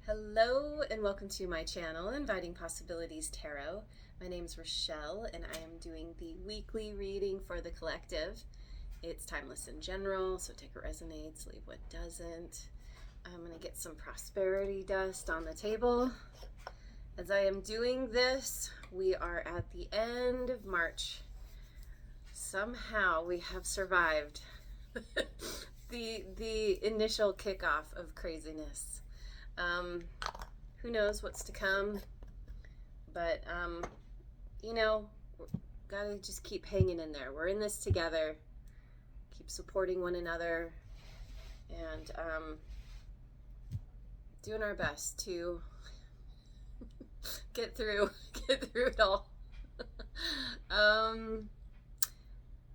Hello and welcome to my channel, Inviting Possibilities Tarot. My name is Rochelle and I am doing the weekly reading for the collective. It's timeless in general, so take what resonates, leave what doesn't. I'm going to get some prosperity dust on the table. As I am doing this, we are at the end of March. Somehow we have survived the initial kickoff of craziness. Who knows what's to come, but gotta just keep hanging in there. We're in this together. Keep supporting one another and doing our best to get through it all.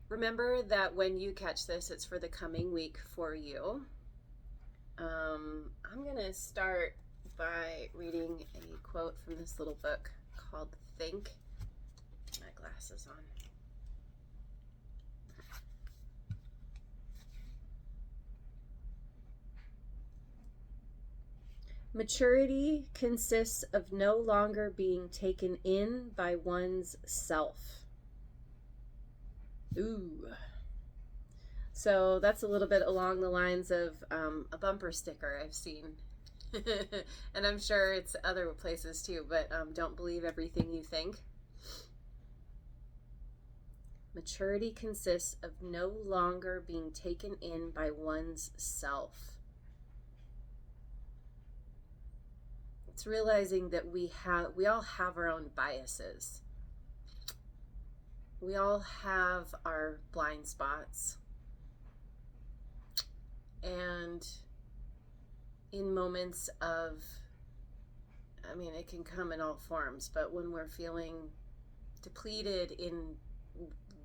Remember that when you catch this, it's for the coming week for you. I'm going to start by reading a quote from this little book called Think. My glasses on. Maturity consists of no longer being taken in by one's self. Ooh. So that's a little bit along the lines of a bumper sticker I've seen. And I'm sure it's other places too, but don't believe everything you think. Maturity consists of no longer being taken in by one's self. It's realizing that we all have our own biases. We all have our blind spots. And in moments of, it can come in all forms, but when we're feeling depleted in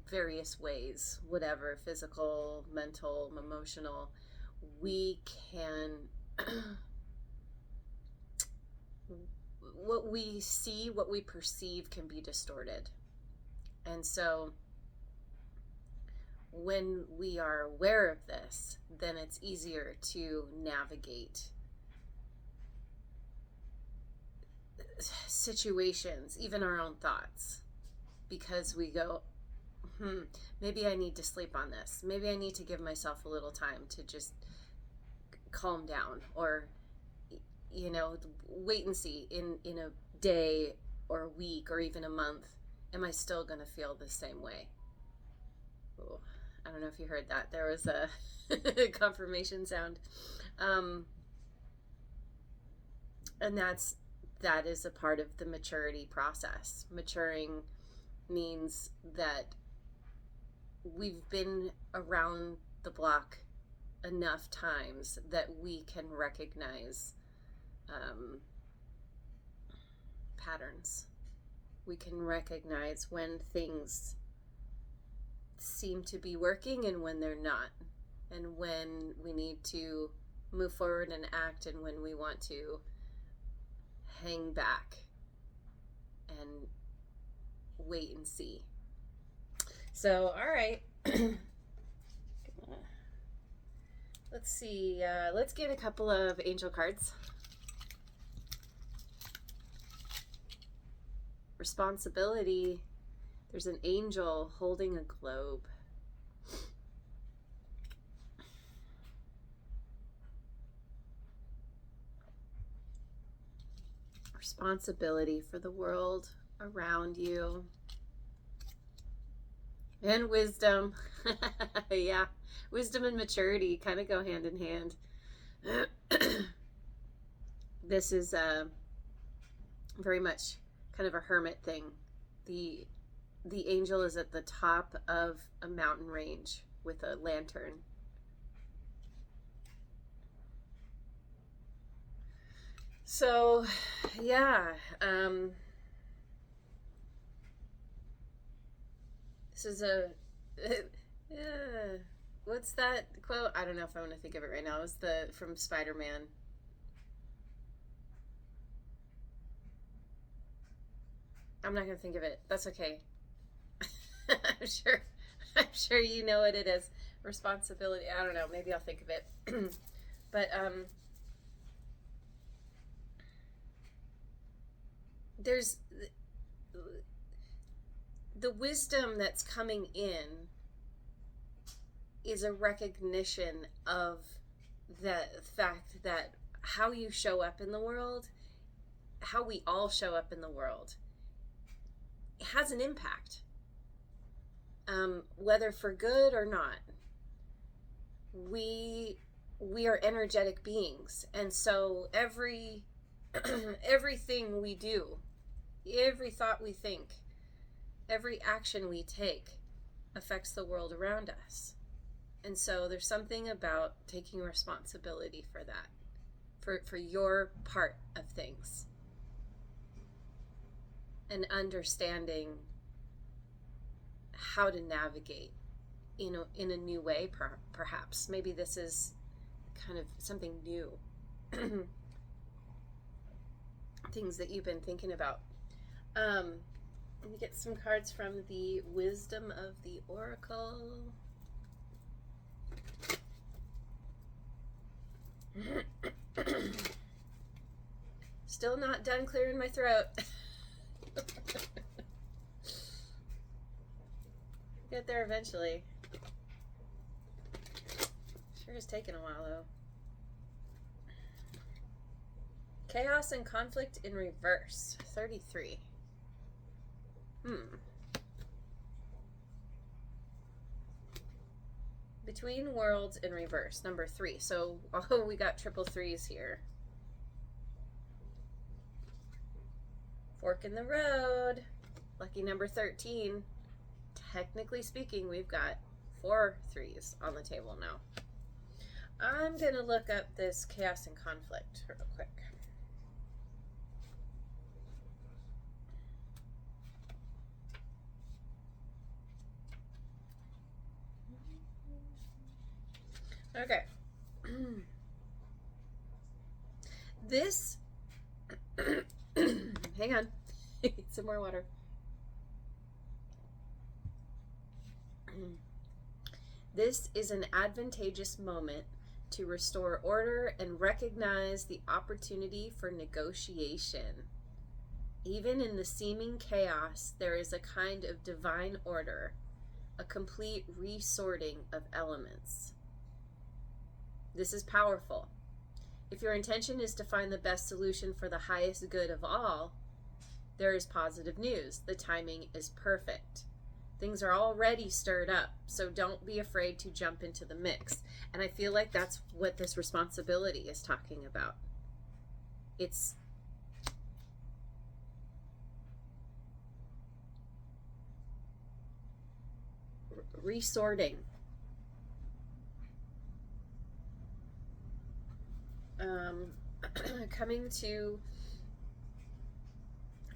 various ways, whatever, physical, mental, emotional, we can, what we see, what we perceive can be distorted. And so when we are aware of this, then it's easier to navigate situations, even our own thoughts, because we go, maybe I need to sleep on this. Maybe I need to give myself a little time to just calm down, or, wait and see in a day or a week or even a month. Am I still going to feel the same way? Ooh. I don't know if you heard that. There was a confirmation sound. And that is a part of the maturity process. Maturing means that we've been around the block enough times that we can recognize patterns. We can recognize when things seem to be working and when they're not, and when we need to move forward and act, and when we want to hang back and wait and see. So, all right. Let's see. Let's get a couple of angel cards. Responsibility. There's an angel holding a globe. Responsibility for the world around you. And wisdom. Yeah, wisdom and maturity kind of go hand in hand. This is very much kind of a hermit thing. The angel is at the top of a mountain range with a lantern. So, yeah, this is what's that quote? I don't know if I want to think of it right now. It was from Spider-Man. I'm not going to think of it. That's okay. I'm sure you know what it is. Responsibility. I don't know. Maybe I'll think of it. But there's the wisdom that's coming in is a recognition of the fact that how you show up in the world, how we all show up in the world, has an impact, whether for good or not. We are energetic beings, and so everything we do, every thought we think, every action we take affects the world around us. And so there's something about taking responsibility for that, for your part of things, and understanding how to navigate, in a new way, perhaps. Maybe this is kind of something new. Things that you've been thinking about. Let me get some cards from the Wisdom of the Oracle. Still not done clearing my throat. Get there eventually. Sure is taking a while though. Chaos and conflict in reverse. 33. Between worlds in reverse. Number 3. So, we got triple threes here. Fork in the road. Lucky number 13. Technically speaking, we've got 4 threes on the table now. I'm going to look up this chaos and conflict real quick. Okay. This, hang on, some more water. This is an advantageous moment to restore order and recognize the opportunity for negotiation. Even in the seeming chaos, there is a kind of divine order, a complete resorting of elements. This is powerful. If your intention is to find the best solution for the highest good of all, there is positive news. The timing is perfect. Things are already stirred up, so don't be afraid to jump into the mix. And I feel like that's what this responsibility is talking about. It's resorting.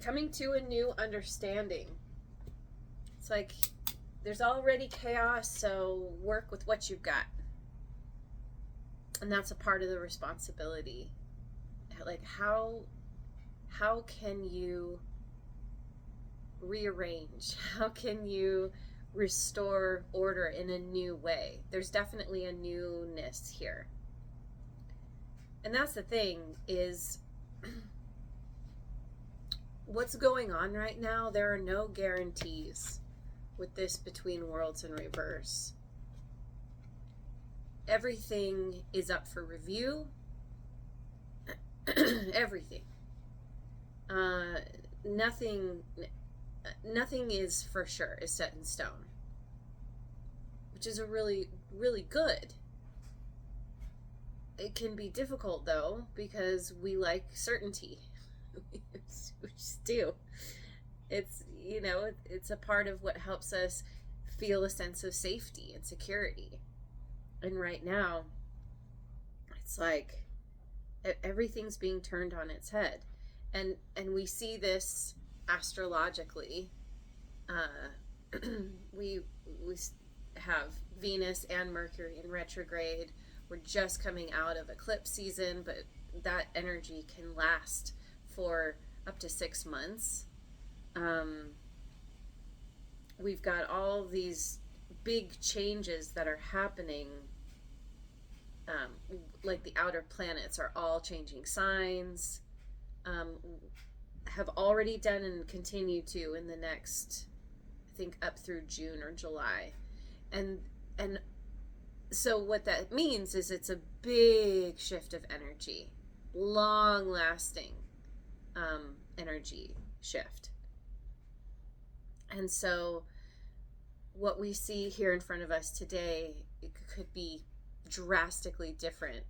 Coming to a new understanding. It's like there's already chaos, so work with what you've got. And that's a part of the responsibility. Like how can you rearrange? How can you restore order in a new way? There's definitely a newness here. And that's the thing, is what's going on right now, there are no guarantees with this between worlds in reverse. Everything is up for review. Everything. Nothing is for sure, is set in stone. Which is a really, really good. It can be difficult though, because we like certainty. We just do. It's, it's a part of what helps us feel a sense of safety and security. And right now, it's like everything's being turned on its head. And we see this astrologically. We have Venus and Mercury in retrograde. We're just coming out of eclipse season, but that energy can last for up to 6 months. We've got all these big changes that are happening. Like the outer planets are all changing signs. have already done and continue to in the next, I think, up through June or July. And so what that means is it's a big shift of energy, long lasting energy shift. And so what we see here in front of us today, it could be drastically different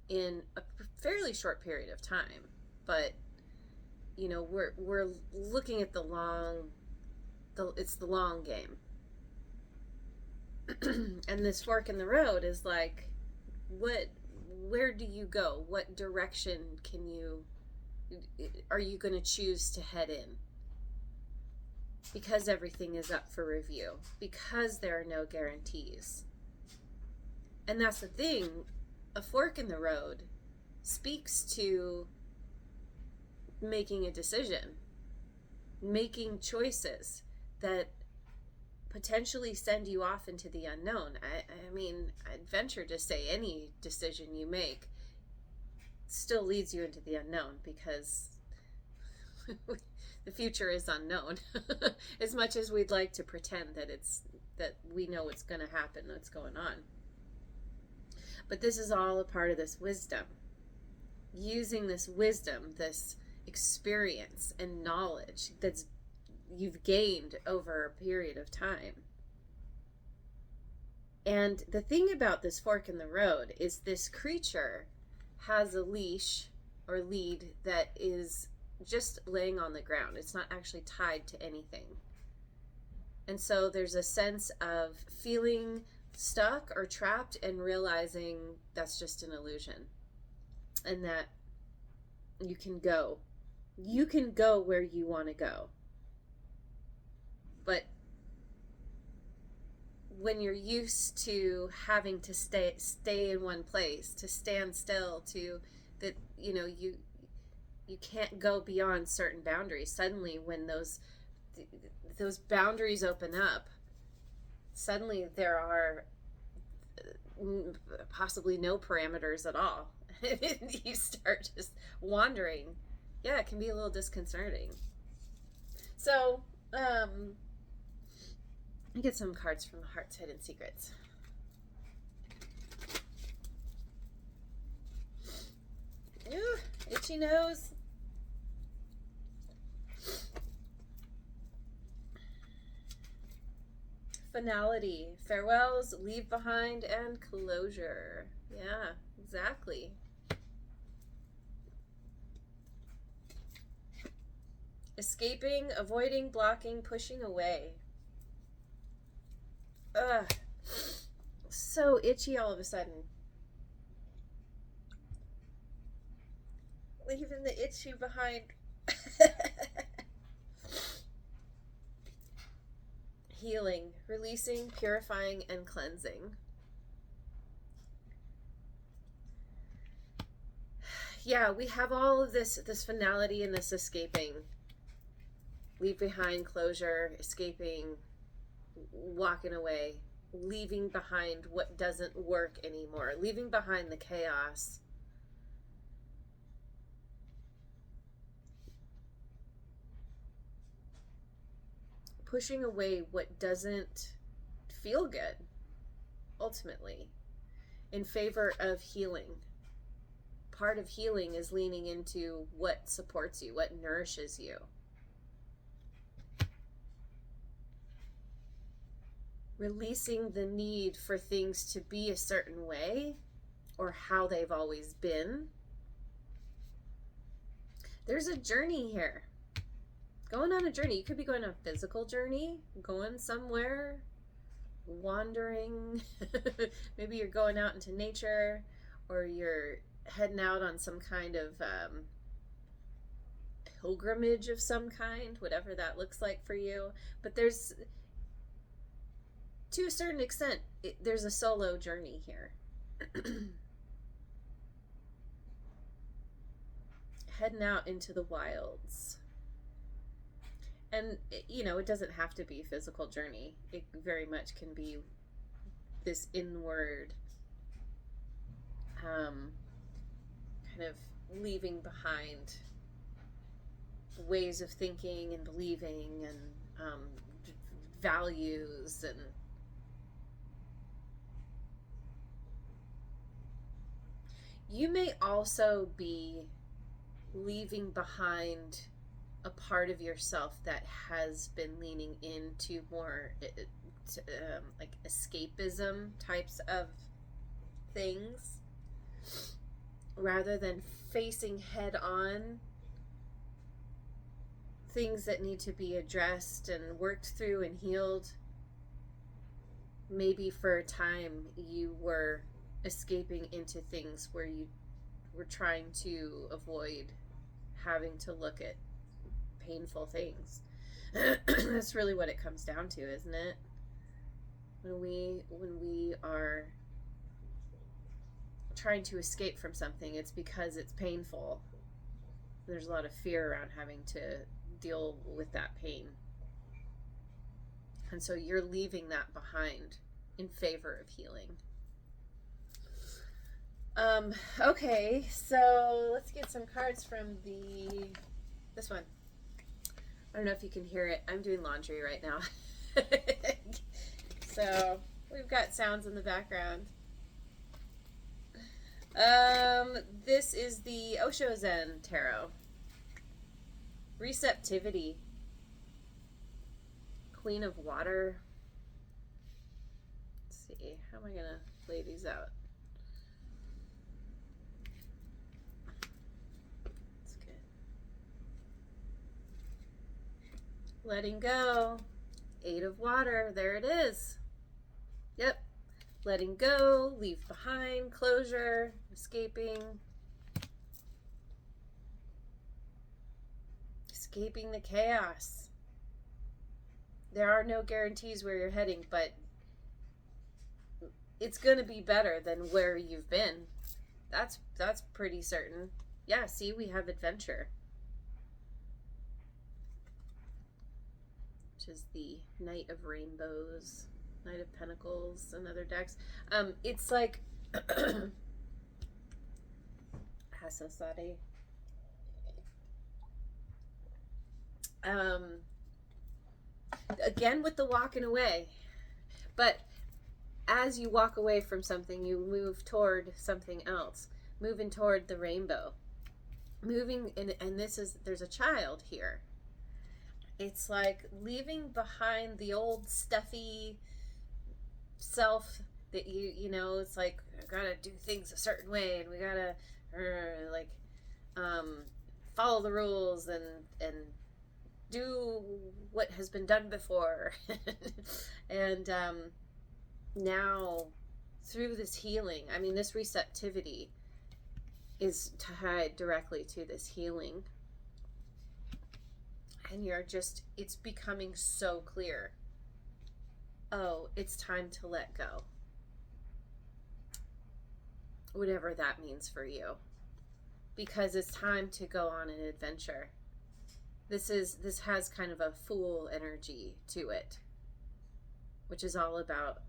in a fairly short period of time. But you know, we're looking at it's the long game. And this fork in the road is like, where do you go? What direction are you going to choose to head in? Because everything is up for review, because there are no guarantees. And that's the thing, a fork in the road speaks to making a decision, making choices that potentially send you off into the unknown. I mean, I'd venture to say any decision you make still leads you into the unknown, because the future is unknown. As much as we'd like to pretend that we know what's going to happen, what's going on. But this is all a part of this wisdom. Using this wisdom, this experience and knowledge that's you've gained over a period of time. And the thing about this fork in the road is this creature has a leash or lead that is just laying on the ground. It's not actually tied to anything. And so there's a sense of feeling stuck or trapped and realizing that's just an illusion, and that you can go where you want to go. But when you're used to having to stay in one place, to stand still, to that, you know, you can't go beyond certain boundaries. Suddenly, when those boundaries open up, suddenly there are possibly no parameters at all. You start just wandering. Yeah, it can be a little disconcerting. So, I get some cards from the Heart's Hidden Secrets. Ooh, itchy nose. Finality, farewells, leave behind, and closure. Yeah, exactly. Escaping, avoiding, blocking, pushing away. Ugh. So itchy all of a sudden. Leaving the itchy behind. Healing, releasing, purifying, and cleansing. Yeah, we have all of this finality and this escaping. Leave behind, closure, escaping, walking away, leaving behind what doesn't work anymore, leaving behind the chaos. Pushing away what doesn't feel good, ultimately, in favor of healing. Part of healing is leaning into what supports you, what nourishes you. Releasing the need for things to be a certain way or how they've always been. There's a journey here. Going on a journey. You could be going on a physical journey, going somewhere, wandering. Maybe you're going out into nature, or you're heading out on some kind of pilgrimage of some kind, whatever that looks like for you. But there's, to a certain extent, there's a solo journey here. Heading out into the wilds. And, you know, it doesn't have to be a physical journey. It very much can be this inward kind of leaving behind ways of thinking and believing and values. And you may also be leaving behind a part of yourself that has been leaning into more like escapism types of things rather than facing head on things that need to be addressed and worked through and healed. Maybe for a time you were escaping into things where you were trying to avoid having to look at painful things. That's really what it comes down to, isn't it? When we are trying to escape from something, it's because it's painful. There's a lot of fear around having to deal with that pain. And so you're leaving that behind in favor of healing. Okay, so let's get some cards from this one. I don't know if you can hear it. I'm doing laundry right now. So we've got sounds in the background. This is the Osho Zen Tarot. Receptivity. Queen of Water. Let's see, how am I gonna lay these out? That's good. Letting go. 8 of Water. There it is. Yep. Letting go, leave behind, closure, escaping. Escaping the chaos. There are no guarantees where you're heading, but it's going to be better than where you've been. That's pretty certain. Yeah, see, we have adventure. Which is the Knight of Rainbows, Knight of Pentacles, and other decks. It's like Hasosade. Again with the walking away, but as you walk away from something, you move toward something else, moving toward the rainbow, moving and there's a child here. It's like leaving behind the old stuffy self that you know, it's like, I gotta do things a certain way and we gotta follow the rules and do what has been done before. And now through this healing, I mean, this receptivity is tied directly to this healing. And it's becoming so clear. Oh, it's time to let go. Whatever that means for you. Because it's time to go on an adventure. This has kind of a fool energy to it, which is all about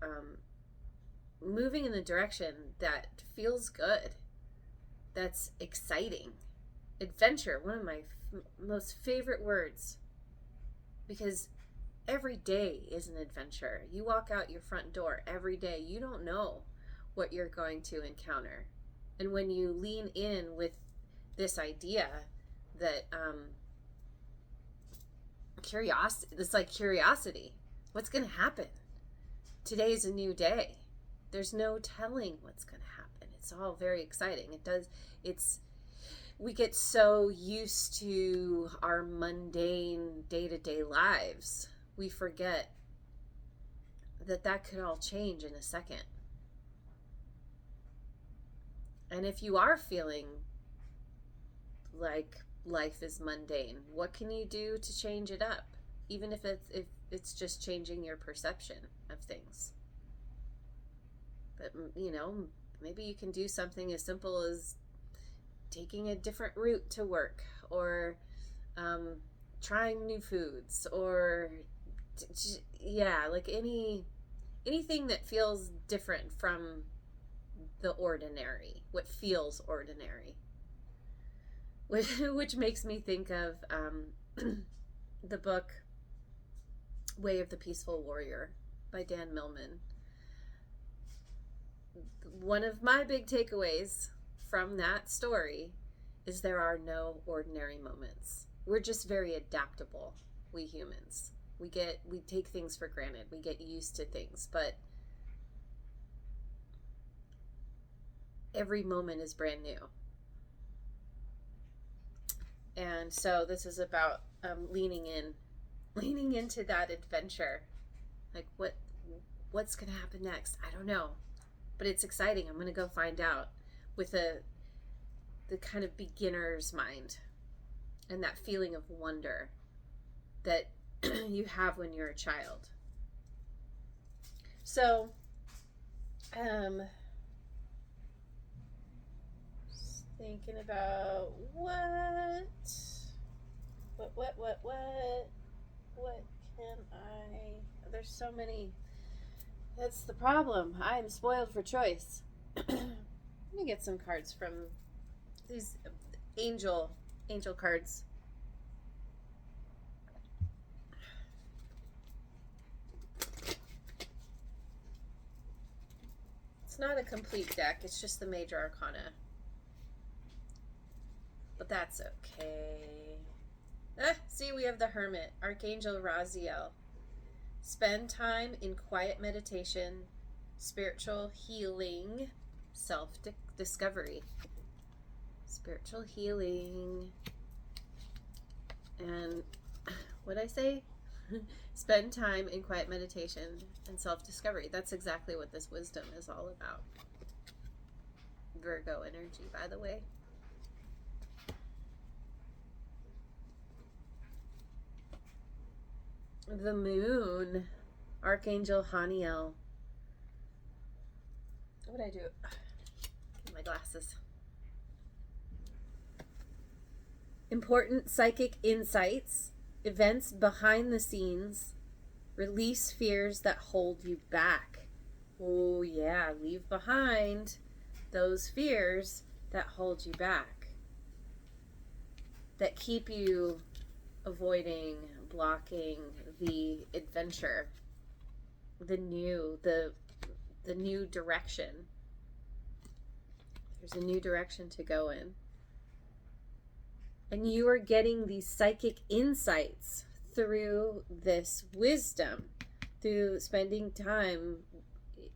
moving in the direction that feels good, that's exciting. Adventure, one of my most favorite words, because every day is an adventure. You walk out your front door every day, you don't know what you're going to encounter. And when you lean in with this idea that curiosity, what's going to happen? Today's a new day. There's no telling what's going to happen. It's all very exciting. We get so used to our mundane day-to-day lives, we forget that could all change in a second. And if you are feeling like life is mundane, what can you do to change it up? Even if it's just changing your perception of things. But, you know, maybe you can do something as simple as taking a different route to work, or trying new foods, or like anything that feels different from the ordinary, what feels ordinary. Which makes me think of the book Way of the Peaceful Warrior by Dan Millman. One of my big takeaways from that story is there are no ordinary moments. We're just very adaptable, we humans. We take things for granted. We get used to things, but every moment is brand new. And so this is about leaning into that adventure. Like what's going to happen next? I don't know, but it's exciting. I'm going to go find out with the kind of beginner's mind and that feeling of wonder that you have when you're a child. So, thinking about what can I, there's so many, that's the problem. I am spoiled for choice. Let me get some cards from these angel cards. It's not a complete deck, it's just the major arcana. But that's okay. See, we have the Hermit, Archangel Raziel. Spend time in quiet meditation, spiritual healing, self-discovery. Spiritual healing. And what'd I say? Spend time in quiet meditation and self-discovery. That's exactly what this wisdom is all about. Virgo energy, by the way. The Moon, Archangel Haniel. What would I do? Get my glasses. Important psychic insights, events behind the scenes, release fears that hold you back. Oh yeah, leave behind those fears that hold you back, that keep you avoiding, blocking the adventure, the new direction. There's a new direction to go in. And you are getting these psychic insights through this wisdom, through spending time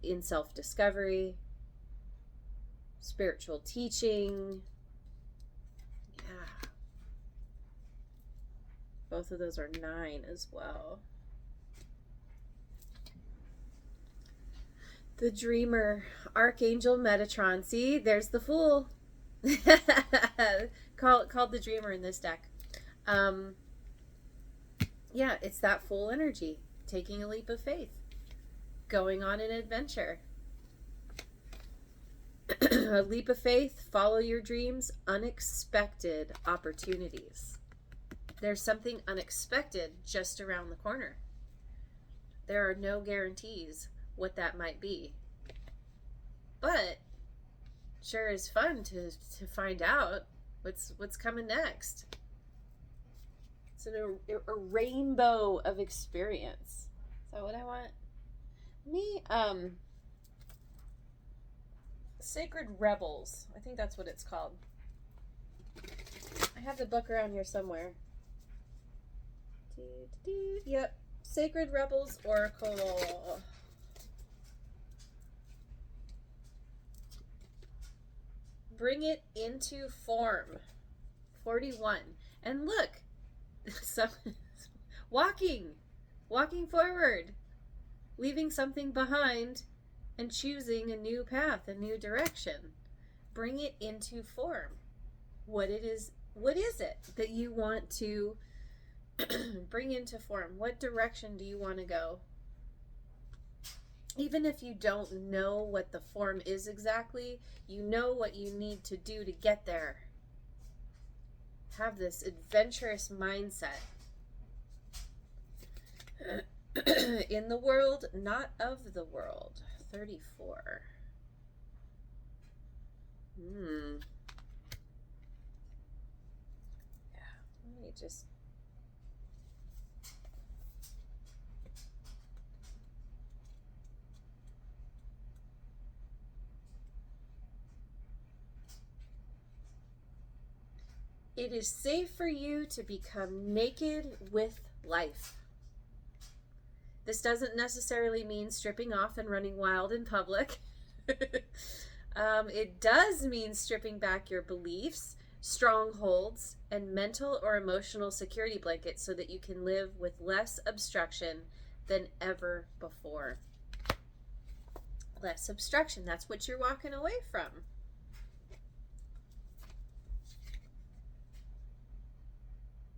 in self-discovery, spiritual teaching. Yeah. Both of those are 9 as well. The Dreamer, Archangel Metatron. See, there's the Fool. Called the Dreamer in this deck. Yeah, it's that Fool energy. Taking a leap of faith. Going on an adventure. A leap of faith, follow your dreams, unexpected opportunities. There's something unexpected just around the corner. There are no guarantees what that might be. But sure is fun to find out what's coming next. It's a rainbow of experience. Is that what I want? Sacred Rebels. I think that's what it's called. I have the book around here somewhere. Yep. Sacred Rebels Oracle. Bring it into form. 41. And look, walking forward, leaving something behind and choosing a new path, a new direction. Bring it into form. What is it that you want to bring into form? What direction do you want to go? Even if you don't know what the form is exactly, you know what you need to do to get there. Have this adventurous mindset. In the world, not of the world. 34. Yeah, let me just It is safe for you to become naked with life. This doesn't necessarily mean stripping off and running wild in public. It does mean stripping back your beliefs, strongholds, and mental or emotional security blankets so that you can live with less obstruction than ever before. Less obstruction. That's what you're walking away from.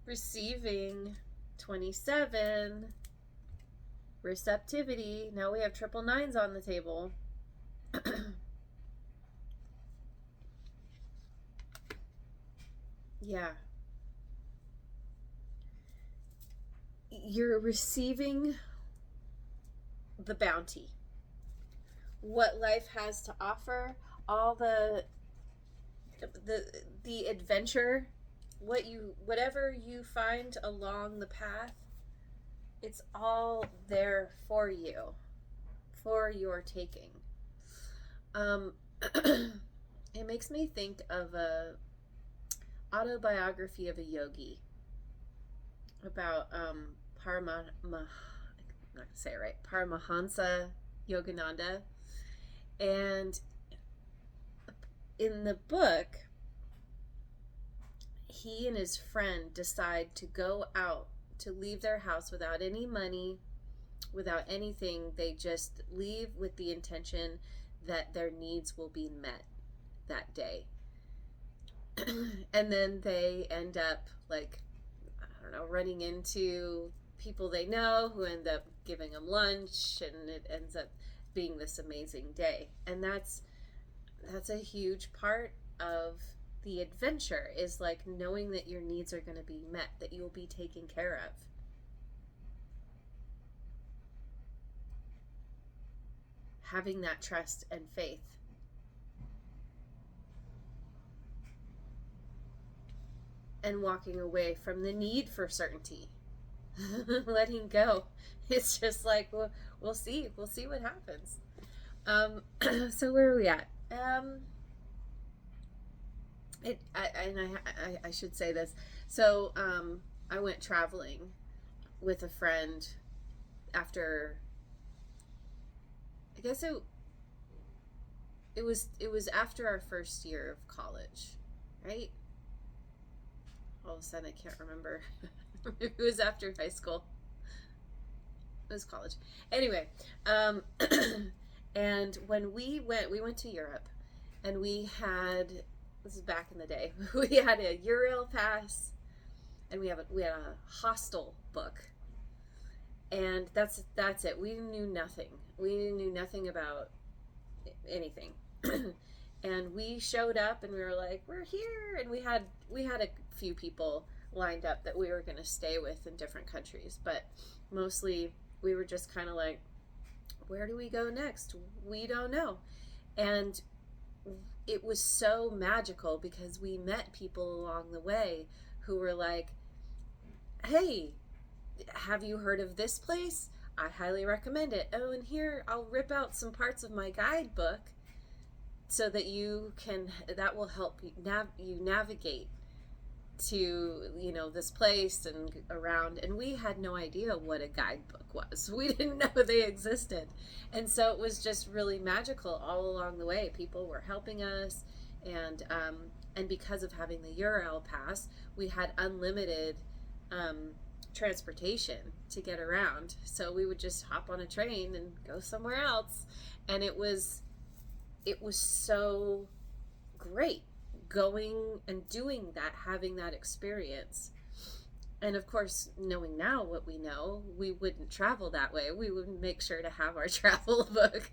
Receiving 27. Receptivity. Now we have triple nines on the table. Yeah. You're receiving the bounty. What life has to offer, all the adventure, whatever you find along the path, it's all there for you, for your taking. It makes me think of a autobiography of a yogi about Paramahansa Yogananda. And in the book, he and his friend decide to go out, to leave their house without any money, without anything. They just leave with the intention that their needs will be met that day. And then they end up, like, I don't know, running into people they know who end up giving them lunch, and it ends up being this amazing day. And that's a huge part of the adventure, is like knowing that your needs are going to be met, that you'll be taken care of. Having that trust and faith. And walking away from the need for certainty. Letting go. It's just like, we'll see what happens. So where are we at? I should say this. So I went traveling with a friend after, I guess it was after our first year of college, right? All of a sudden I can't remember. It was after high school. It was college. Anyway, and when we went to Europe, and this is back in the day, we had a Eurail pass, and we had a hostel book, and that's it. We knew nothing. We knew nothing about anything. And we showed up, and we were like, we're here, and we had a few people lined up that we were going to stay with in different countries, but mostly we were just kind of like, where do we go next? We don't know. And it was so magical because we met people along the way who were like, hey, have you heard of this place? I highly recommend it. Oh, and here I'll rip out some parts of my guidebook so that that will help you navigate to, this place and around. And we had no idea what a guidebook was. We didn't know they existed. And so it was just really magical all along the way. People were helping us, and because of having the Eurail pass, we had unlimited transportation to get around. So we would just hop on a train and go somewhere else. And it was so great going and doing that, having that experience. And of course, knowing now what we know, we wouldn't travel that way. We would make sure to have our travel book.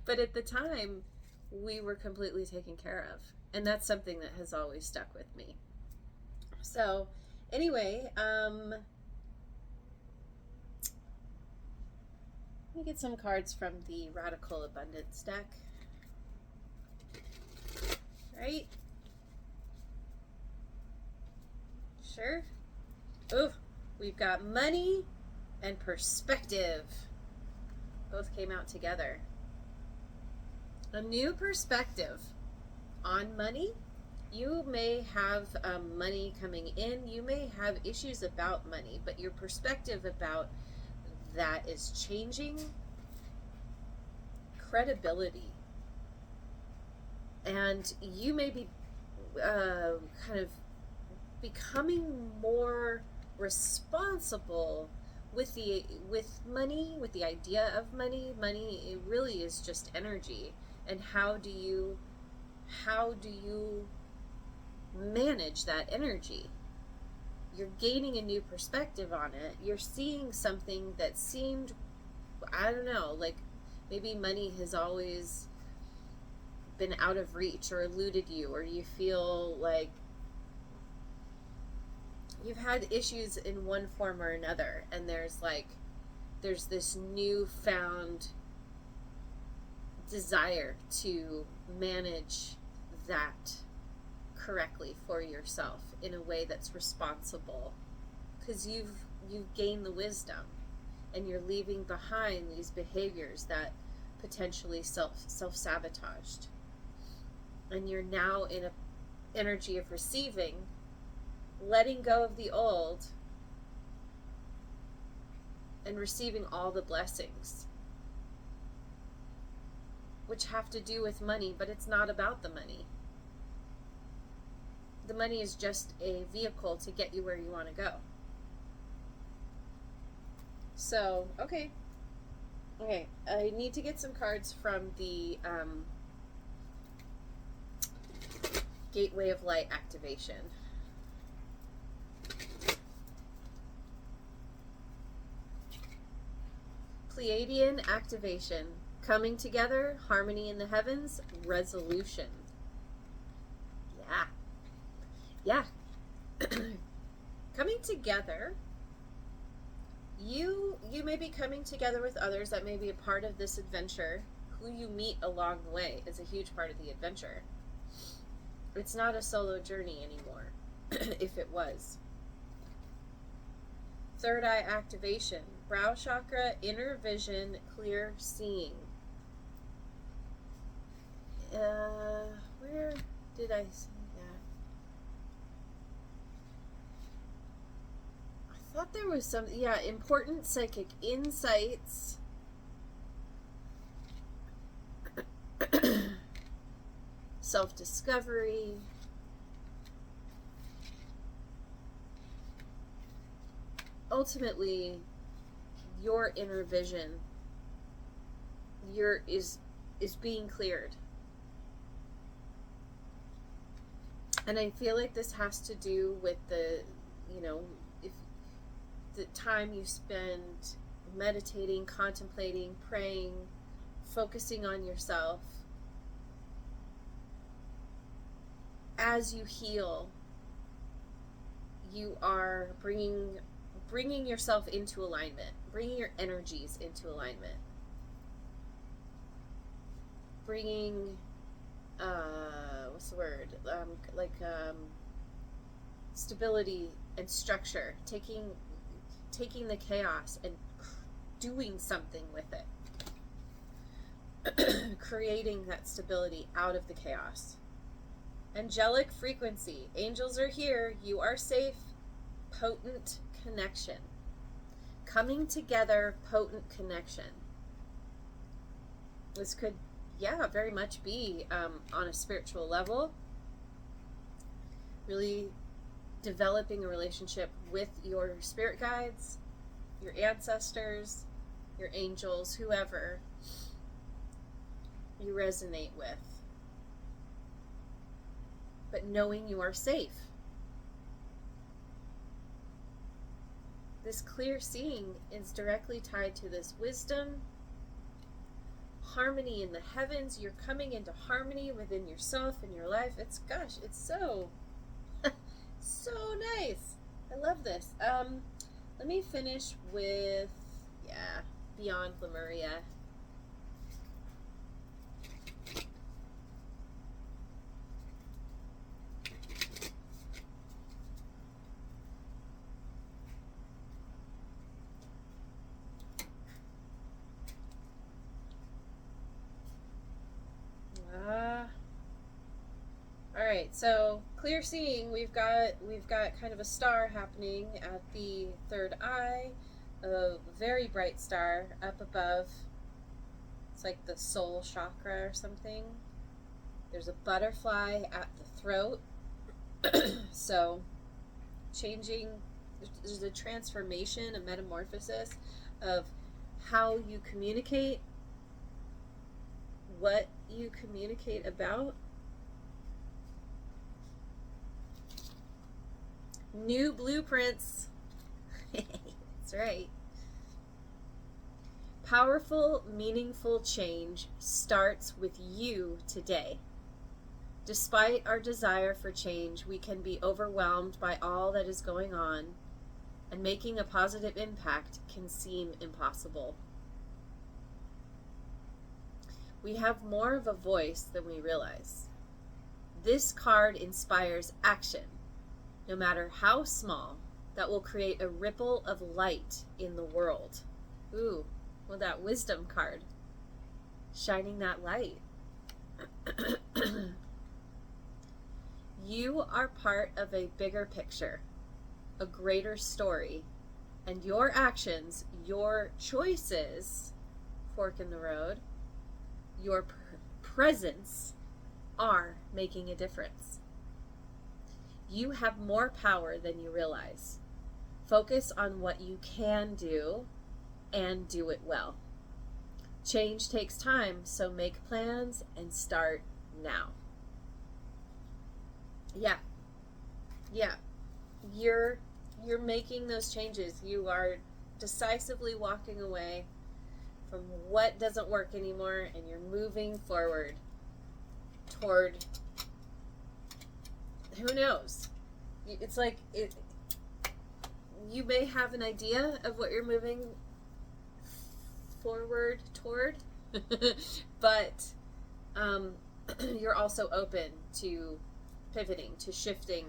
But at the time, we were completely taken care of. And that's something that has always stuck with me. So anyway, let me get some cards from the Radical Abundance deck. Right? Sure. Oh, we've got money and perspective. Both came out together. A new perspective on money You may have money coming in, you may have issues about money, but your perspective about that is changing. Credibility. And you may be kind of becoming more responsible with money, with the idea of money. Money, it really is just energy. And how do you manage that energy? You're gaining a new perspective on it. You're seeing something that seemed, I don't know, like maybe money has always been out of reach or eluded you, or you feel like you've had issues in one form or another, and there's this newfound desire to manage that correctly for yourself in a way that's responsible, because you've gained the wisdom, and you're leaving behind these behaviors that potentially self-sabotaged, and you're now in a energy of receiving, letting go of the old and receiving all the blessings, which have to do with money, but it's not about the money. The money is just a vehicle to get you where you want to go. So, okay, I need to get some cards from the Gateway of Light activation. Pleiadian activation. Coming together, harmony in the heavens, resolution. Yeah. Coming together. You may be coming together with others that may be a part of this adventure. Who you meet along the way is a huge part of the adventure. It's not a solo journey anymore, if it was. Third eye activation. Brow chakra, inner vision, clear seeing. Where did I see that? I thought there was some, important psychic insights. Self-discovery. Ultimately, your inner vision is being cleared. And I feel like this has to do with if the time you spend meditating, contemplating, praying, focusing on yourself. As you heal, you are bringing yourself into alignment, bringing your energies into alignment, bringing what's the word, stability and structure, taking the chaos and doing something with it, creating that stability out of the chaos. Angelic frequency. Angels are here. You are safe. Potent connection. Coming together, potent connection. This could, very much be on a spiritual level. Really developing a relationship with your spirit guides, your ancestors, your angels, whoever you resonate with. But knowing you are safe. This clear seeing is directly tied to this wisdom, harmony in the heavens. You're coming into harmony within yourself and your life. It's so so nice. I love this. Let me finish with Beyond Lemuria. All right, right, so clear seeing, we've got kind of a star happening at the third eye, a very bright star up above. It's like the soul chakra or something. There's a butterfly at the throat. So there's a transformation, a metamorphosis of how you communicate, what you communicate about. New blueprints. That's right. Powerful, meaningful change starts with you today. Despite our desire for change, we can be overwhelmed by all that is going on, and making a positive impact can seem impossible. We have more of a voice than we realize. This card inspires action, no matter how small, that will create a ripple of light in the world. Ooh, well, that wisdom card, shining that light. You are part of a bigger picture, a greater story, and your actions, your choices, fork in the road, your presence are making a difference. You have more power than you realize. Focus on what you can do and do it well. Change takes time, so make plans and start now. Yeah. You're making those changes. You are decisively walking away from what doesn't work anymore, and you're moving forward toward, who knows? It's like you may have an idea of what you're moving forward toward, but you're also open to pivoting, to shifting,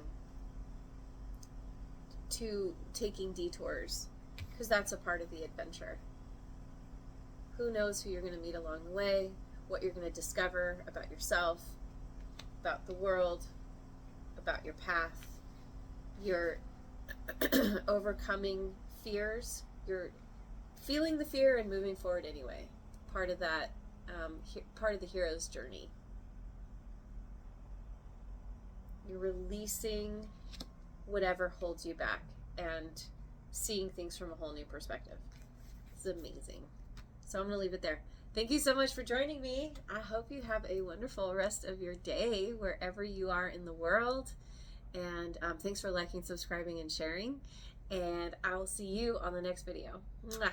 to taking detours, because that's a part of the adventure. Who knows who you're going to meet along the way, what you're going to discover about yourself, about the world, about your path. You're overcoming fears. You're feeling the fear and moving forward anyway. Part of that, part of the hero's journey. You're releasing whatever holds you back and seeing things from a whole new perspective. It's amazing. So I'm going to leave it there. Thank you so much for joining me. I hope you have a wonderful rest of your day wherever you are in the world. And thanks for liking, subscribing, and sharing. And I'll see you on the next video. Mwah.